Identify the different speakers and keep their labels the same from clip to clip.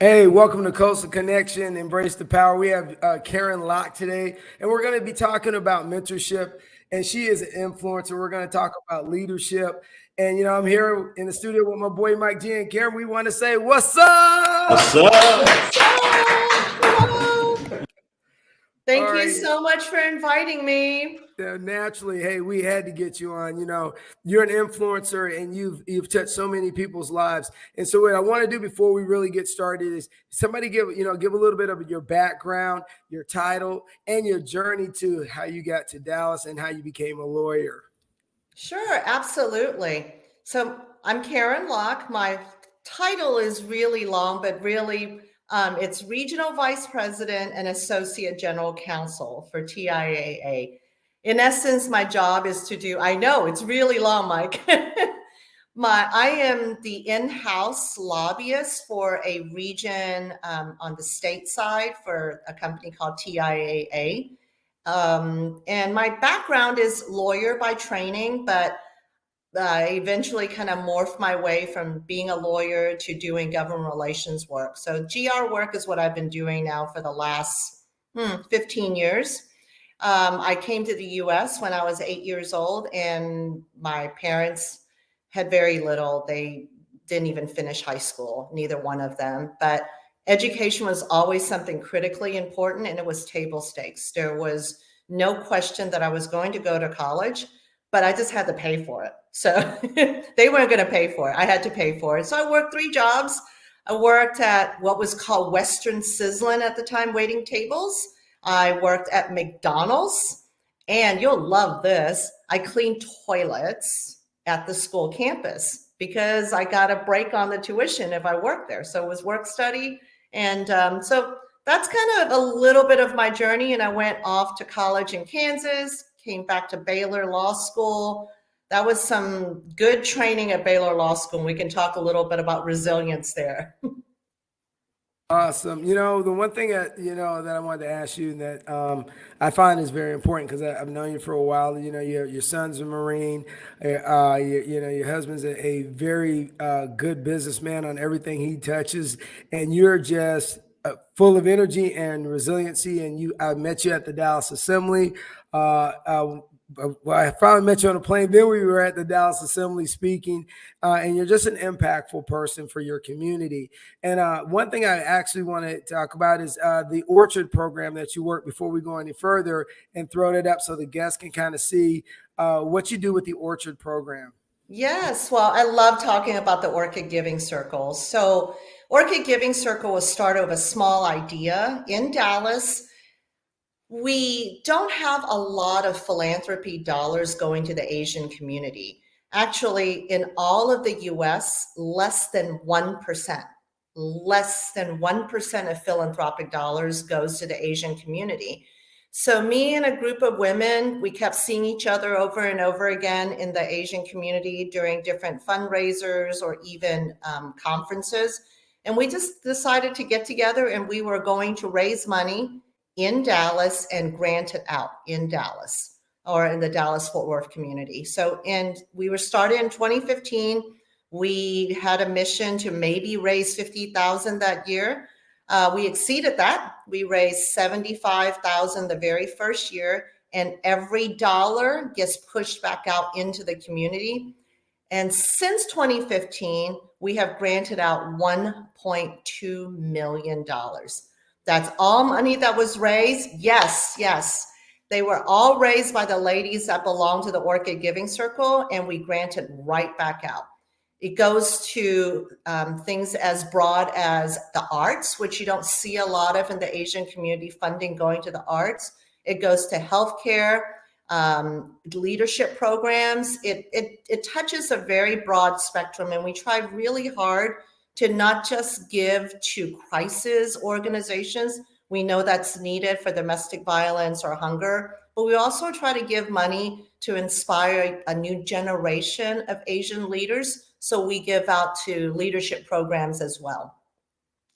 Speaker 1: Hey, welcome to Coastal Connection, Embrace the Power. We have Caren Lock today, and we're going to be talking about mentorship. And she is an influencer. We're going to talk about leadership. And, I'm here in the studio with my boy Mike G. And Caren, we want to say, what's up?
Speaker 2: What's up?
Speaker 3: What's up? Hello. Thank
Speaker 1: All
Speaker 3: you
Speaker 1: right.
Speaker 3: so much for inviting me.
Speaker 1: Naturally, hey, we had to get you on. You're an influencer, and you've touched so many people's lives. And so, what I want to do before we really get started is somebody give a little bit of your background, your title, and your journey to how you got to Dallas and how you became a lawyer.
Speaker 3: Sure, absolutely. So I'm Caren Lock. My title is really long, but really it's Regional Vice President and Associate General Counsel for TIAA. In essence, my job is to do, I know it's really long, Mike. I am the in-house lobbyist for a region on the state side for a company called TIAA. And my background is lawyer by training, but I eventually kind of morphed my way from being a lawyer to doing government relations work. So GR work is what I've been doing now for the last 15 years. I came to the US when I was 8 years old, and my parents had very little. They didn't even finish high school, neither one of them. But education was always something critically important, and it was table stakes. There was no question that I was going to go to college, but I just had to pay for it. So they weren't going to pay for it. I had to pay for it. So I worked 3 jobs. I worked at what was called Western Sizzlin at the time, waiting tables. I worked at McDonald's, and you'll love this. I cleaned toilets at the school campus because I got a break on the tuition if I worked there. So it was work study. And so that's kind of a little bit of my journey. And I went off to college in Kansas, came back to Baylor Law School. That was some good training at Baylor Law School. And we can talk a little bit about resilience there.
Speaker 1: Awesome. The one thing that I wanted to ask you that I find is very important because I've known you for a while. Your son's a Marine. Your husband's a very good businessman on everything he touches, and you're just full of energy and resiliency. And I met you at the Dallas Assembly. I finally met you on a plane. Then we were at the Dallas Assembly speaking, and you're just an impactful person for your community. And one thing I actually want to talk about is the Orchid program that you work before we go any further and throw it up so the guests can kind of see what you do with the Orchid program.
Speaker 3: Yes, well, I love talking about the Orchid Giving Circle. So Orchid Giving Circle was started with a small idea in Dallas. We don't have a lot of philanthropy dollars going to the Asian community. Actually, in all of the US, less than 1% of philanthropic dollars goes to the Asian community. So me and a group of women, we kept seeing each other over and over again in the Asian community during different fundraisers or even conferences. And we just decided to get together, and we were going to raise money in Dallas and grant it out in Dallas or in the Dallas-Fort Worth community. And we were started in 2015. We had a mission to maybe raise $50,000 that year. We exceeded that. We raised $75,000 the very first year, and every dollar gets pushed back out into the community. And since 2015, we have granted out $1.2 million. That's all money that was raised. Yes. They were all raised by the ladies that belong to the Orchid Giving Circle, and we granted right back out. It goes to things as broad as the arts, which you don't see a lot of in the Asian community, funding going to the arts. It goes to healthcare, leadership programs. It touches a very broad spectrum, and we try really hard to not just give to crisis organizations. We know that's needed for domestic violence or hunger, but we also try to give money to inspire a new generation of Asian leaders. So we give out to leadership programs as well.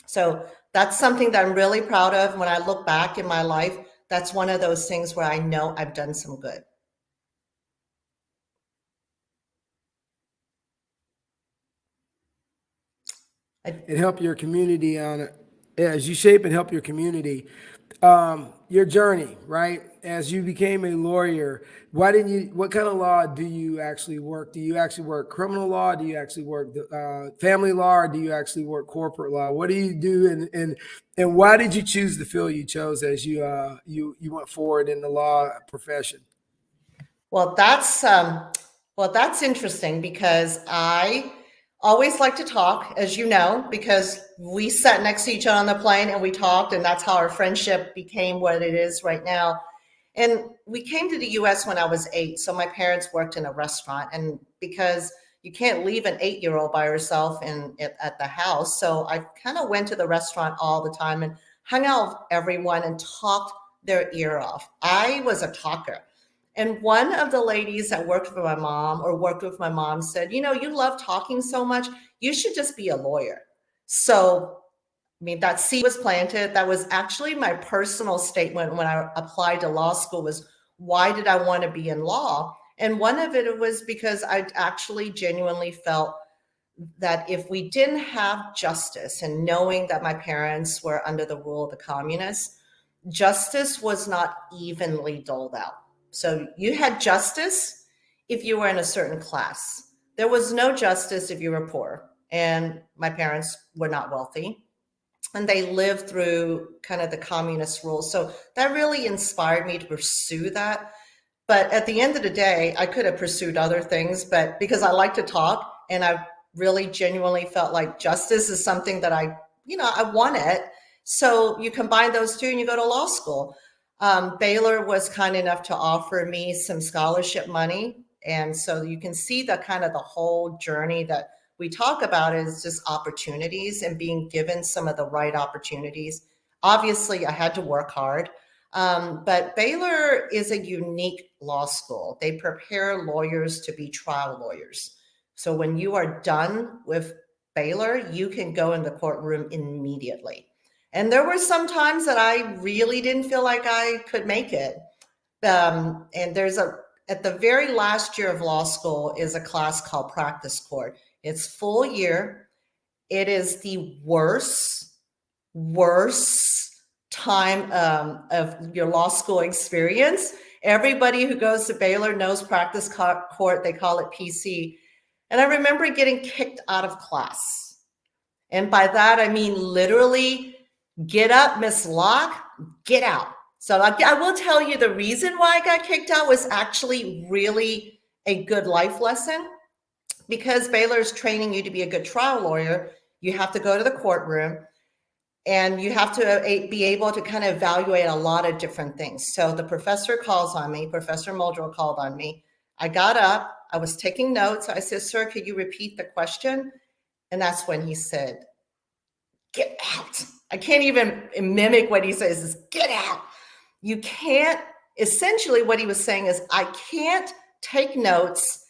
Speaker 3: So that's something that I'm really proud of. When I look back in my life, that's one of those things where I know I've done some good.
Speaker 1: and help your community as you shape and help your community, your journey, right? As you became a lawyer, what kind of law do you actually work? Do you actually work criminal law? Do you actually work family law? Or do you actually work corporate law? What do you do? And why did you choose the field you chose as you went forward in the law profession?
Speaker 3: Well, that's interesting because I always like to talk, as you know, because we sat next to each other on the plane and we talked, and that's how our friendship became what it is right now. And we came to the US when I was 8. So my parents worked in a restaurant. And because you can't leave an 8-year-old by herself at the house. So I kind of went to the restaurant all the time and hung out with everyone and talked their ear off. I was a talker. And one of the ladies that worked for my mom or worked with my mom said, you love talking so much, you should just be a lawyer. So I mean, that seed was planted. That was actually my personal statement when I applied to law school was, why did I want to be in law? And one of it was because I actually genuinely felt that if we didn't have justice, and knowing that my parents were under the rule of the communists, justice was not evenly doled out. So you had justice if you were in a certain class. There was no justice if you were poor. And my parents were not wealthy, and they lived through kind of the communist rules. So that really inspired me to pursue that. But at the end of the day, I could have pursued other things, but because I like to talk and I really genuinely felt like justice is something that I wanted. So you combine those two and you go to law school. Baylor was kind enough to offer me some scholarship money. And so you can see the kind of the whole journey that we talk about is just opportunities and being given some of the right opportunities. Obviously, I had to work hard, but Baylor is a unique law school. They prepare lawyers to be trial lawyers. So when you are done with Baylor, you can go in the courtroom immediately. And there were some times that I really didn't feel like I could make it. And at the very last year of law school is a class called Practice Court. It's full year. It is the worst time of your law school experience. Everybody who goes to Baylor knows practice court. They call it PC. And I remember getting kicked out of class. And by that, I mean literally, get up, Miss Locke, get out. So I will tell you the reason why I got kicked out was actually really a good life lesson. Because Baylor's training you to be a good trial lawyer, you have to go to the courtroom and you have to be able to kind of evaluate a lot of different things. So the professor calls on me, Professor Muldrow called on me. I got up, I was taking notes. I said, sir, could you repeat the question? And that's when he said, get out. I can't even mimic what he says, is get out. You can't, essentially what he was saying is, I can't take notes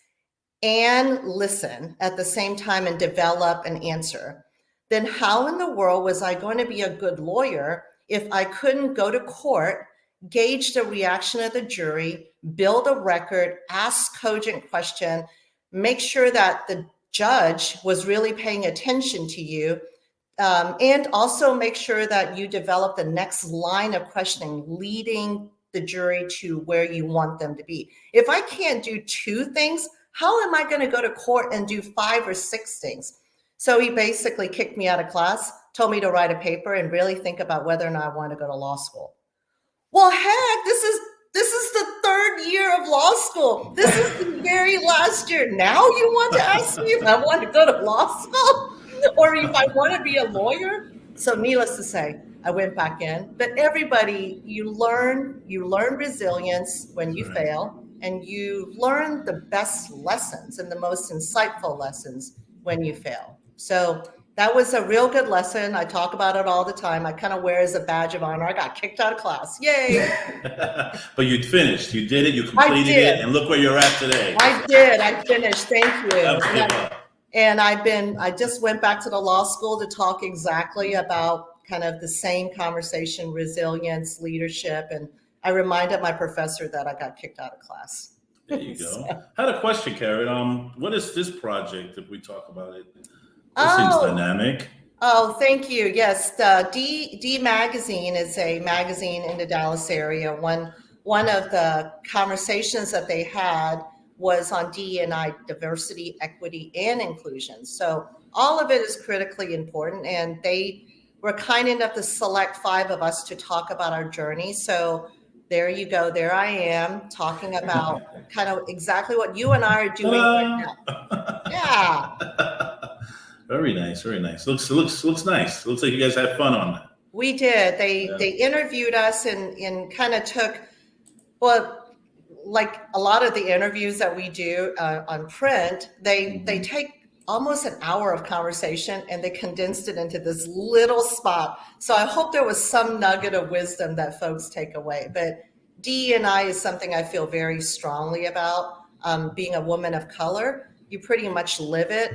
Speaker 3: and listen at the same time and develop an answer. Then how in the world was I going to be a good lawyer if I couldn't go to court, gauge the reaction of the jury, build a record, ask cogent question, make sure that the judge was really paying attention to you, and also make sure that you develop the next line of questioning, leading the jury to where you want them to be. If I can't do 2 things, how am I going to go to court and do 5 or 6 things? So he basically kicked me out of class, told me to write a paper and really think about whether or not I want to go to law school. Well, heck, this is the 3rd year of law school. This is the very last year. Now you want to ask me if I want to go to law school or if I want to be a lawyer? So needless to say, I went back in. But everybody, you learn resilience when you fail, and you learn the best lessons and the most insightful lessons when you fail. So that was a real good lesson. I talk about it all the time. I kind of wear it as a badge of honor. I got kicked out of class. Yay.
Speaker 2: But you finished. You did it. You completed it. And look where you're at today.
Speaker 3: I did. I finished. Thank you.
Speaker 2: And
Speaker 3: I just went back to the law school to talk exactly about kind of the same conversation, resilience, leadership. And I reminded my professor that I got kicked out of class.
Speaker 2: There you go. I had a question, Caren. What is this project, if we talk about it? This seems dynamic.
Speaker 3: Oh, thank you. Yes, the D Magazine is a magazine in the Dallas area. One of the conversations that they had was on DE&I, diversity, equity, and inclusion. So all of it is critically important, and they were kind enough to select 5 of us to talk about our journey. So there you go. There I am talking about kind of exactly what you and I are doing right
Speaker 2: Ta-da!
Speaker 3: now. Yeah.
Speaker 2: Very nice, very nice. Looks nice. Looks like you guys had fun on that.
Speaker 3: We did. They
Speaker 2: Yeah.
Speaker 3: they interviewed us and kind of took, well, like a lot of the interviews that we do on print, they take almost an hour of conversation and they condensed it into this little spot. So I hope there was some nugget of wisdom that folks take away. But DE&I is something I feel very strongly about. Being a woman of color, you pretty much live it.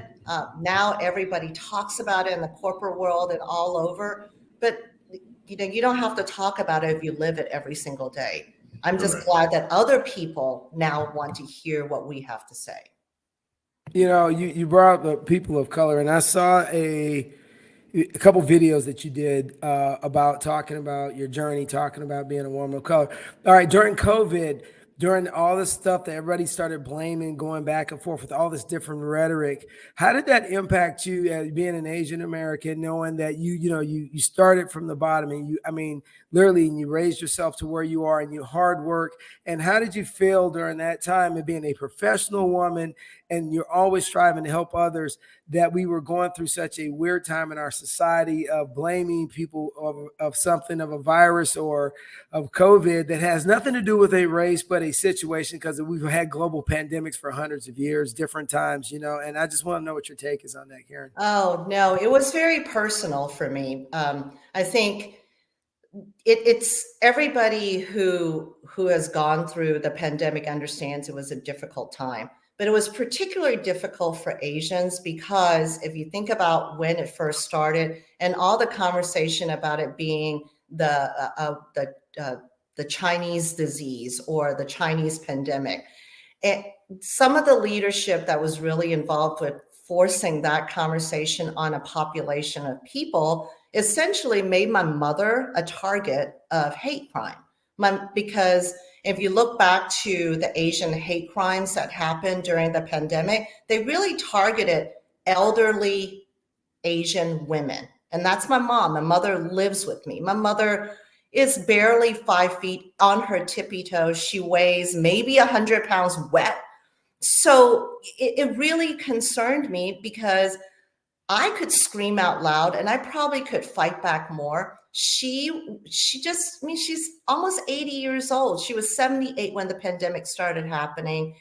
Speaker 3: Now everybody talks about it in the corporate world and all over, but you don't have to talk about it if you live it every single day. I'm just
Speaker 2: Correct.
Speaker 3: glad that other people now want to hear what we have to say.
Speaker 1: You know, you brought up the people of color, and I saw a couple videos that you did about talking about your journey, talking about being a woman of color. All right, during COVID, during all this stuff that everybody started blaming, going back and forth with all this different rhetoric, how did that impact you as being an Asian American, knowing that you started from the bottom and literally, and you raised yourself to where you are and you hard work. And how did you feel during that time of being a professional woman and you're always striving to help others, that we were going through such a weird time in our society of blaming people of something, of a virus or of COVID that has nothing to do with a race, but a situation, because we've had global pandemics for hundreds of years, different times, and I just want to know what your take is on that, Caren.
Speaker 3: Oh, no, it was very personal for me. I think it's everybody who has gone through the pandemic understands it was a difficult time, but it was particularly difficult for Asians because if you think about when it first started and all the conversation about it being the Chinese disease or the Chinese pandemic, and some of the leadership that was really involved with forcing that conversation on a population of people essentially made my mother a target of hate crime. Because if you look back to the Asian hate crimes that happened during the pandemic, they really targeted elderly Asian women. And that's my mom. My mother lives with me. My mother is barely 5 feet on her tippy toes. She weighs maybe 100 pounds wet. So it really concerned me because I could scream out loud and I probably could fight back more. She's almost 80 years old. She was 78 when the pandemic started happening.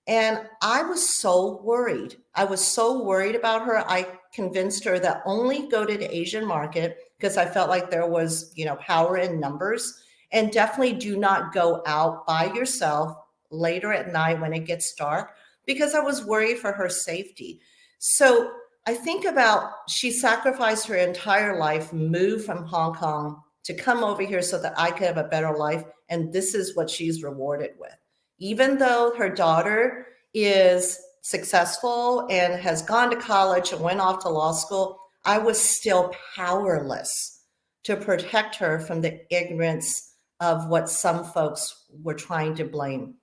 Speaker 3: And I was so worried. I was so worried about her. I convinced her that only go to the Asian market because I felt like there was, power in numbers, and definitely do not go out by yourself later at night when it gets dark, because I was worried for her safety. So I think about, she sacrificed her entire life, moved from Hong Kong to come over here so that I could have a better life. And this is what she's rewarded with. Even though her daughter is successful and has gone to college and went off to law school, I was still powerless to protect her from the ignorance of what some folks were trying to blame.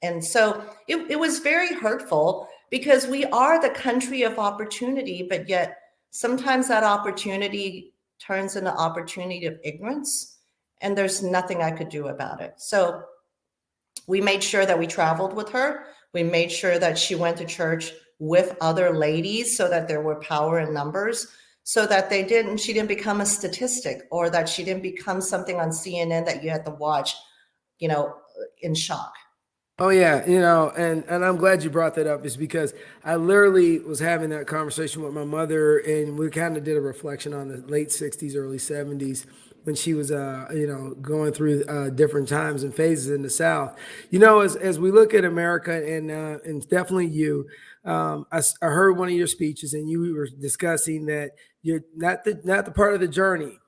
Speaker 3: And so it was very hurtful because we are the country of opportunity, but yet sometimes that opportunity turns into opportunity of ignorance, and there's nothing I could do about it. So we made sure that we traveled with her. We made sure that she went to church with other ladies so that there were power in numbers, so that she didn't become a statistic, or that she didn't become something on CNN that you had to watch, in shock.
Speaker 1: Oh yeah, and I'm glad you brought that up, is because I literally was having that conversation with my mother, and we kind of did a reflection on the late '60s, early '70s, when she was, going through different times and phases in the South. As we look at America, and definitely you, I heard one of your speeches, and you were discussing that you're not the part of the journey,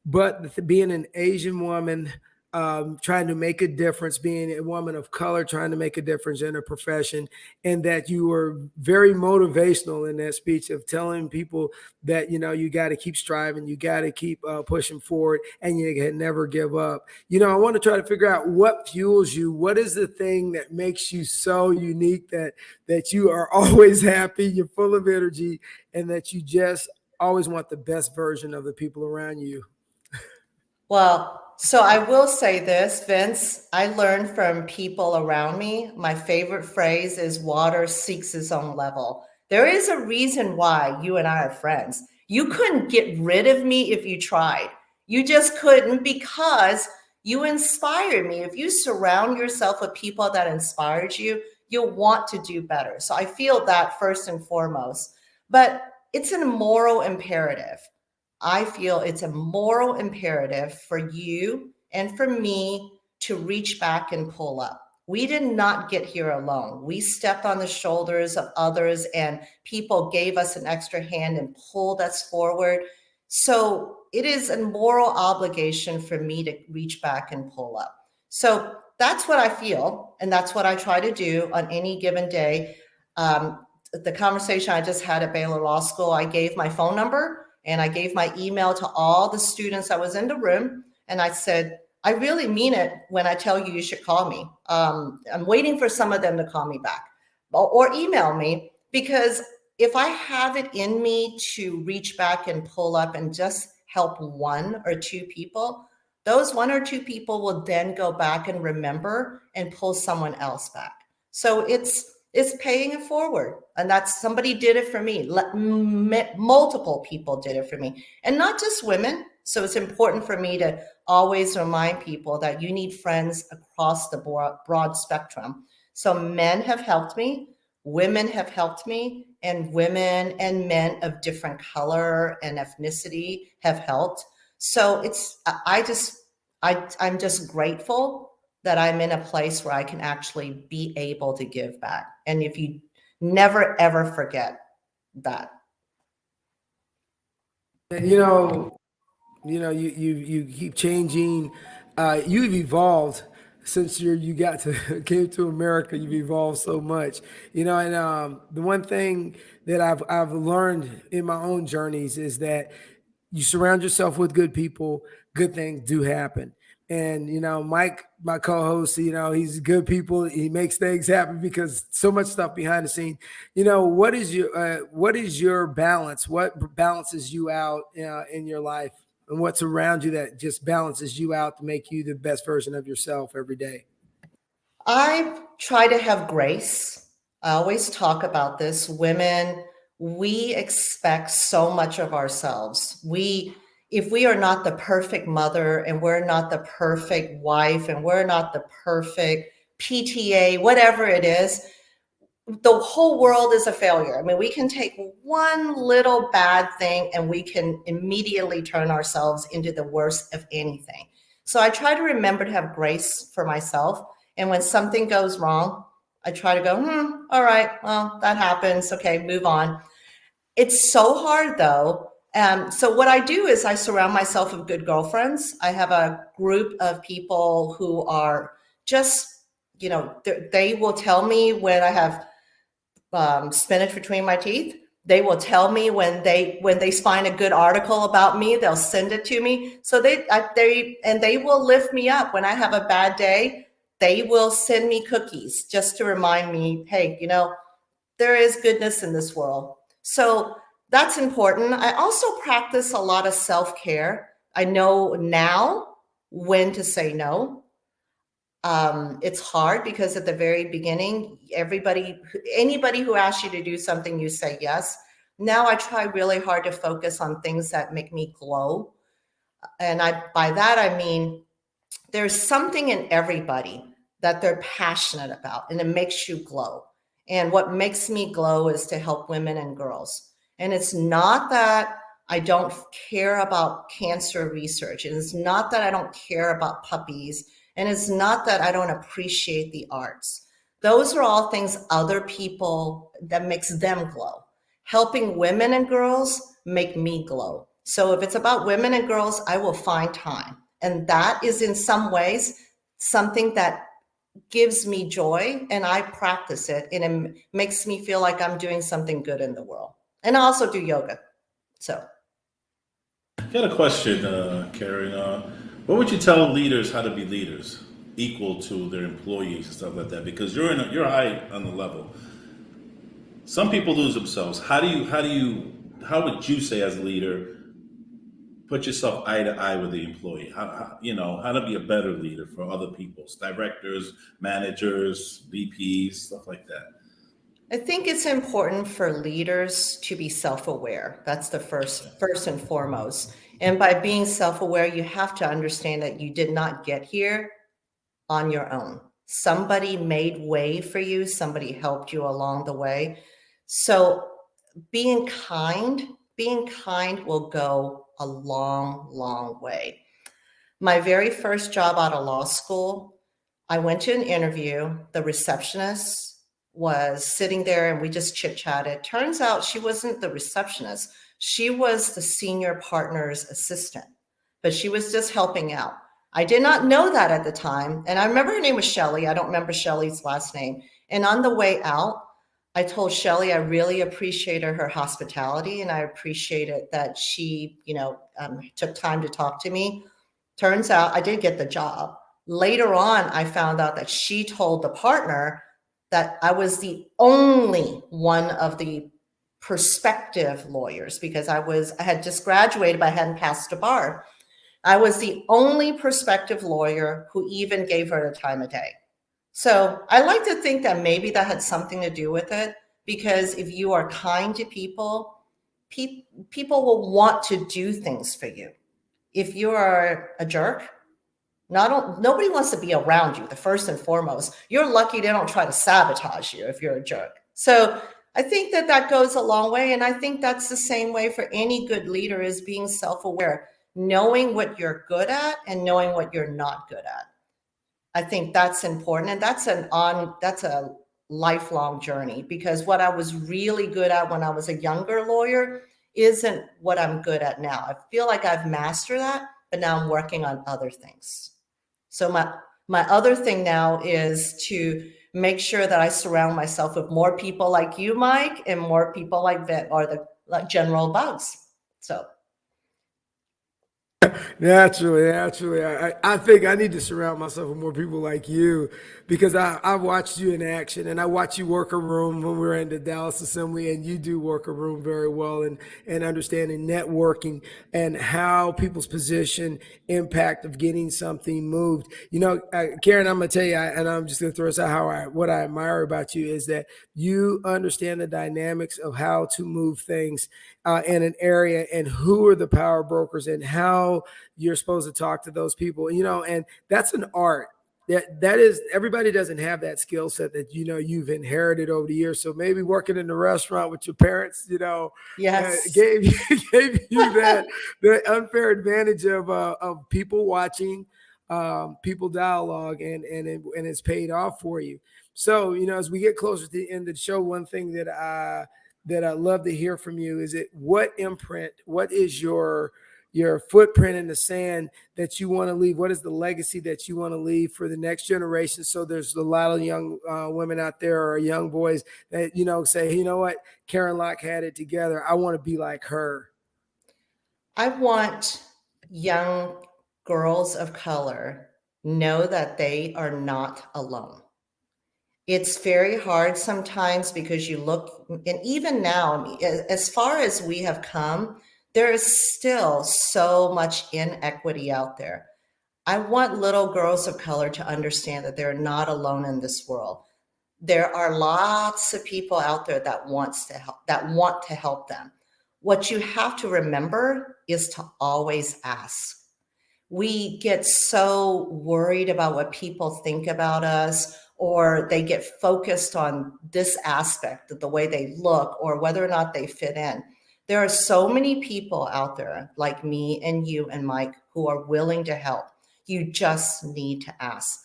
Speaker 1: but being an Asian woman trying to make a difference, being a woman of color, trying to make a difference in a profession, and that you were very motivational in that speech of telling people that, you got to keep striving, you got to keep pushing forward, and you can never give up. I want to try to figure out what fuels you. What is the thing that makes you so unique that you are always happy, you're full of energy, and that you just always want the best version of the people around you?
Speaker 3: Well, so I will say this, Vince, I learned from people around me. My favorite phrase is water seeks its own level. There is a reason why you and I are friends. You couldn't get rid of me if you tried. You just couldn't, because you inspired me. If you surround yourself with people that inspired you, you'll want to do better. So I feel that first and foremost, but it's a moral imperative. I feel it's a moral imperative for you and for me to reach back and pull up. We did not get here alone. We stepped on the shoulders of others, and people gave us an extra hand and pulled us forward. So it is a moral obligation for me to reach back and pull up. So that's what I feel, and that's what I try to do on any given day. The conversation I just had at Baylor Law School, I gave my phone number and I gave my email to all the students that was in the room. And I said, I really mean it when I tell you should call me. I'm waiting for some of them to call me back or email me, because if I have it in me to reach back and pull up and just help one or two people, those one or two people will then go back and remember and pull someone else back. So it's paying it forward. And that's, somebody did it for me. Multiple people did it for me, and not just women. So it's important for me to always remind people that you need friends across the broad spectrum. So men have helped me, women have helped me, and women and men of different color and ethnicity have helped. So I'm just grateful that I'm in a place where I can actually be able to give back. And if you never, ever forget that.
Speaker 1: You keep changing. You've evolved since you got to came to America. You've evolved so much. And the one thing that I've learned in my own journeys is that you surround yourself with good people, good things do happen. And Mike, my co-host, he's good people. He makes things happen because so much stuff behind the scene. What is your balance? What balances you out in your life, and what's around you that just balances you out to make you the best version of yourself every day?
Speaker 3: I try to have grace. I always talk about this. Women, we expect so much of ourselves. If we are not the perfect mother, and we're not the perfect wife, and we're not the perfect PTA, whatever it is, the whole world is a failure. I mean, we can take one little bad thing and we can immediately turn ourselves into the worst of anything. So I try to remember to have grace for myself. And when something goes wrong, I try to go, all right, well, that happens. Okay, move on. It's so hard though. So what I do is I surround myself with good girlfriends. I have a group of people who are just, they will tell me when I have spinach between my teeth. They will tell me when they find a good article about me, they'll send it to me. So they will lift me up when I have a bad day. They will send me cookies just to remind me, hey, there is goodness in this world. So that's important. I also practice a lot of self-care. I know now when to say no. It's hard because at the very beginning, anybody who asks you to do something, you say yes. Now I try really hard to focus on things that make me glow. And by that, I mean, there's something in everybody that they're passionate about, and it makes you glow. And what makes me glow is to help women and girls. And it's not that I don't care about cancer research. And it's not that I don't care about puppies. And it's not that I don't appreciate the arts. Those are all things other people that makes them glow. Helping women and girls make me glow. So if it's about women and girls, I will find time. And that is in some ways something that gives me joy, and I practice it, and it makes me feel like I'm doing something good in the world. And I also do yoga. So
Speaker 2: I got a question, Caren. What would you tell leaders how to be leaders, equal to their employees and stuff like that? Because you're high on the level. Some people lose themselves. How would you say as a leader put yourself eye to eye with the employee? How to be a better leader for other people, directors, managers, VPs, stuff like that.
Speaker 3: I think it's important for leaders to be self-aware. That's the first and foremost. And by being self-aware, you have to understand that you did not get here on your own. Somebody made way for you. Somebody helped you along the way. So being kind will go a long, long way. My very first job out of law school, I went to an interview. The receptionist was sitting there and we just chit-chatted. Turns out she wasn't the receptionist. She was the senior partner's assistant, but she was just helping out. I did not know that at the time. And I remember her name was Shelly. I don't remember Shelly's last name. And on the way out, I told Shelly I really appreciated her hospitality, and I appreciated that she, took time to talk to me. Turns out I did get the job. Later on, I found out that she told the partner that I was the only one of the prospective lawyers, because I had just graduated, but I hadn't passed the bar. I was the only prospective lawyer who even gave her the time of day. So I like to think that maybe that had something to do with it, because if you are kind to people, people will want to do things for you. If you are a jerk, nobody wants to be around you, the first and foremost. You're lucky they don't try to sabotage you if you're a jerk. So I think that goes a long way. And I think that's the same way for any good leader, is being self-aware, knowing what you're good at and knowing what you're not good at. I think that's important. And that's a lifelong journey, because what I was really good at when I was a younger lawyer isn't what I'm good at now. I feel like I've mastered that, but now I'm working on other things. So my other thing now is to make sure that I surround myself with more people like you, Mike, and more people like like General Bugs. So.
Speaker 1: Naturally. I think I need to surround myself with more people like you, because I watched you in action, and I watched you work a room when we were in the Dallas Assembly, and you do work a room very well, and understanding networking and how people's position impact of getting something moved. Caren, I'm going to tell you, and I'm just going to throw this out, what I admire about you is that you understand the dynamics of how to move things in an area, and who are the power brokers, and how you're supposed to talk to those people, and that's an art. That is, everybody doesn't have that skill set that you've inherited over the years. So maybe working in the restaurant with your parents,
Speaker 3: Yes.
Speaker 1: gave you that unfair advantage of people watching, people dialogue, and it's paid off for you. So as we get closer to the end of the show, one thing that I'd love to hear from you is what is your footprint in the sand that you want to leave? What is the legacy that you want to leave for the next generation? So there's a lot of young women out there, or young boys that, say, you know what, Caren Lock had it together. I want to be like her.
Speaker 3: I want young girls of color know that they are not alone. It's very hard sometimes, because you look, and even now, as far as we have come, there is still so much inequity out there. I want little girls of color to understand that they're not alone in this world. There are lots of people out there that want to help them. What you have to remember is to always ask. We get so worried about what people think about us, or they get focused on this aspect of the way they look, or whether or not they fit in. There are so many people out there like me and you and Mike who are willing to help. You just need to ask.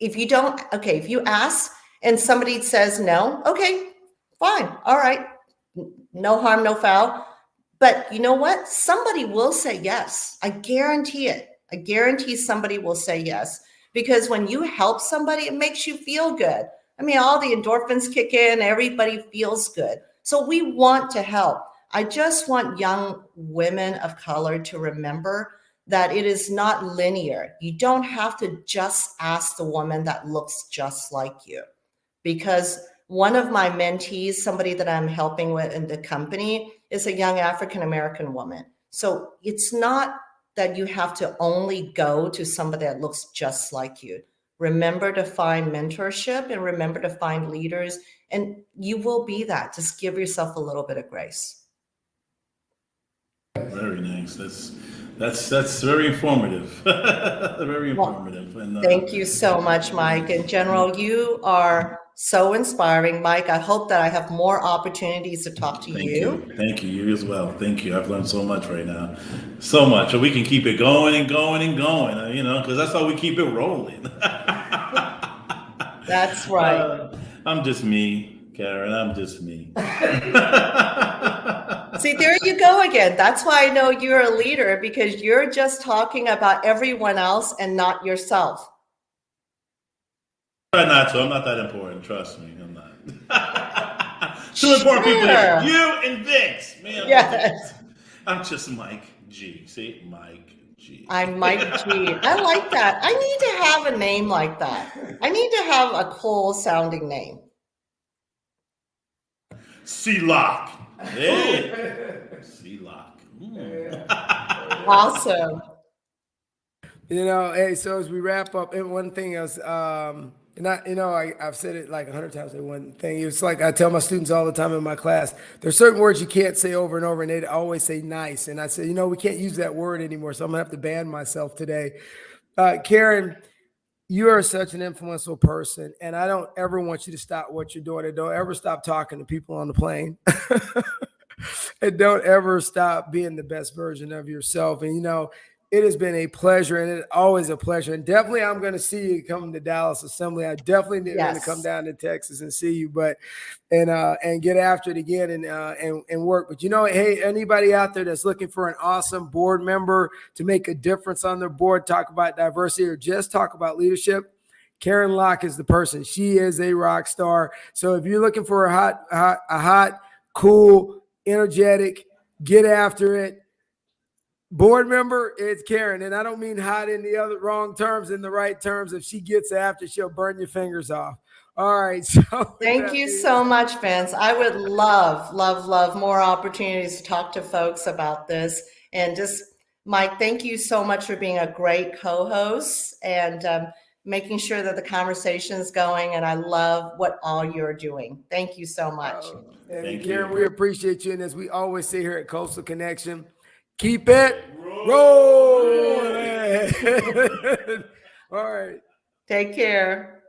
Speaker 3: If you ask and somebody says no, okay, fine, all right, no harm, no foul. But you know what? Somebody will say yes. I guarantee it. I guarantee somebody will say yes, because when you help somebody, it makes you feel good. I mean, all the endorphins kick in, everybody feels good. So we want to help. I just want young women of color to remember that it is not linear. You don't have to just ask the woman that looks just like you, because one of my mentees, somebody that I'm helping with in the company, is a young African-American woman. So it's not that you have to only go to somebody that looks just like you. Remember to find mentorship and remember to find leaders, and you will be that. Just give yourself a little bit of grace.
Speaker 2: Very nice. That's very informative. Very informative. And
Speaker 3: Thank you so much, Mike. In general, you are so inspiring, Mike. I hope that I have more opportunities to talk to
Speaker 2: thank
Speaker 3: you.
Speaker 2: you. Thank you. You as well. Thank you. I've learned so much right now. So much. And we can keep it going and going and going, because that's how we keep it rolling.
Speaker 3: That's right.
Speaker 2: I'm just me, Caren. I'm just me.
Speaker 3: See, there you go again. That's why I know you're a leader, because you're just talking about everyone else and not yourself.
Speaker 2: Try not to. I'm not that important. Trust me. I'm not. Two important people here. You and Vince. Man,
Speaker 3: Yes.
Speaker 2: I'm just Mike G. See? Mike G.
Speaker 3: I'm Mike G. I like that. I need to have a name like that. I need to have a cool sounding name.
Speaker 2: C-Lock. Hey. C-Lock.
Speaker 3: Awesome.
Speaker 1: Hey, so as we wrap up, and one thing else, and I've said it like 100 times. One thing, it's like I tell my students all the time in my class, there's certain words you can't say over and over, and they always say nice. And I say, we can't use that word anymore, so I'm gonna have to ban myself today. Caren, you are such an influential person, and I don't ever want you to stop what you're doing. And don't ever stop talking to people on the plane. And don't ever stop being the best version of yourself. And, it has been a pleasure, and it's always a pleasure. And definitely I'm going to see you come to Dallas Assembly. I definitely going to come down to Texas and see you, and get after it again and work. But, hey, anybody out there that's looking for an awesome board member to make a difference on their board, talk about diversity or just talk about leadership, Caren Lock is the person. She is a rock star. So if you're looking for a hot, cool, energetic, get after it board member, it's Caren. And I don't mean hot in the other wrong terms, in the right terms. If she gets after, she'll burn your fingers off. All right. So
Speaker 3: thank you so much, Vince. I would love more opportunities to talk to folks about this. And just, Mike, thank you so much for being a great co-host and making sure that the conversation is going. And I love what all you're doing. Thank you so much.
Speaker 1: Thank you, Caren. We appreciate you. And as we always say here at Coastal Connection, keep it rolling. All right.
Speaker 3: Take care.